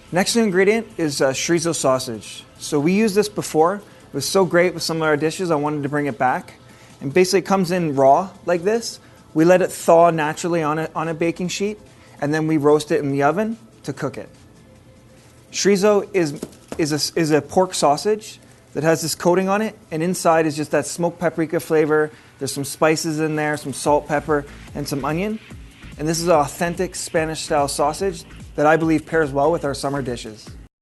Next new ingredient is chorizo sausage. So we used this before. It was so great with some of our dishes, I wanted to bring it back. And basically it comes in raw like this. We let it thaw naturally on a baking sheet, and then we roast it in the oven to cook it. Chorizo is a pork sausage that has this coating on it, and inside is just that smoked paprika flavor. There's some spices in there, some salt, pepper, and some onion. And this is an authentic Spanish-style sausage that I believe pairs well with our summer dishes.